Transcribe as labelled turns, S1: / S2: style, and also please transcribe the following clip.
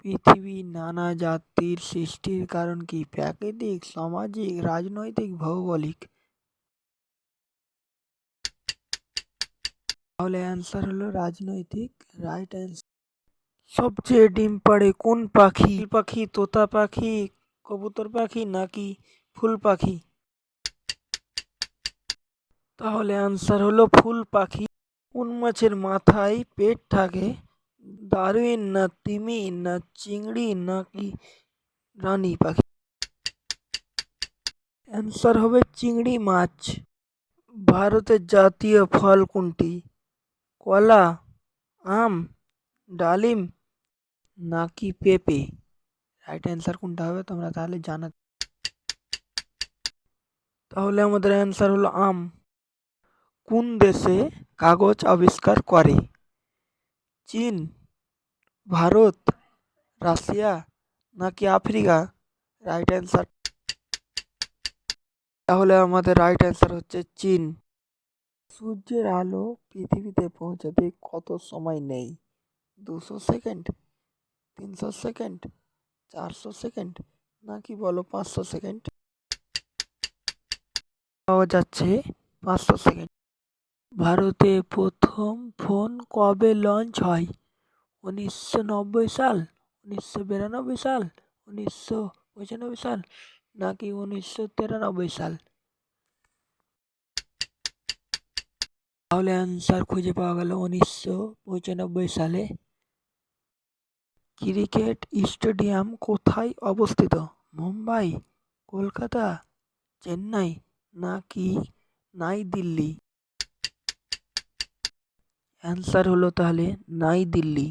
S1: পৃথিবীর নানা জাতির সৃষ্টির কারণ কি? প্রাকৃতিক, সামাজিক, রাজনৈতিক, ভৌগোলিক? তাহলে অ্যান্সার হলো রাজনৈতিক, রাইট অ্যান্সার। সবচেয়ে ডিম পাড়ে কোন পাখি? চিল পাখি, তোতা পাখি, কবুতর পাখি নাকি ফুল পাখি? তাহলে অ্যান্সার হলো ফুল পাখি। কোন মাছের মাথায় পেট থাকে? ডারউইন না তিমি না চিংড়ি নাকি রানী পাখি? অ্যান্সার হবে চিংড়ি মাছ। ভারতের জাতীয় ফল কোনটি? কলা, আম, ডালিম নাকি পেঁপে? রাইট অ্যান্সার কোনটা হবে তোমরা তাহলে জানা। তাহলে আমাদের অ্যান্সার হলো আম। কোন দেশে কাগজ আবিষ্কার করে? চীন, ভারত, রাশিয়া নাকি আফ্রিকা? Right answer. তাহলে আমাদের রাইট অ্যান্সার হচ্ছে চীন। সূর্যের আলো পৃথিবীতে পৌঁছাতে কত সময় নেই? 200 সেকেন্ড, 300 সেকেন্ড, 400 সেকেন্ড নাকি বলো 500 সেকেন্ড? পাওয়া যাচ্ছে 500 সেকেন্ড। ভারতে প্রথম ফোন কবে লঞ্চ হয়? 1990 সাল, 1992 সাল, 1995 সাল নাকি 1993 সাল? তাহলে অ্যান্সার খুঁজে পাওয়া গেল 1995 সালে। ক্রিকেট স্টেডিয়াম কোথায় অবস্থিত? মুম্বাই, কলকাতা, চেন্নাই নাকি নাই দিল্লি? অ্যান্সার হলো তাহলে নাই দিল্লি।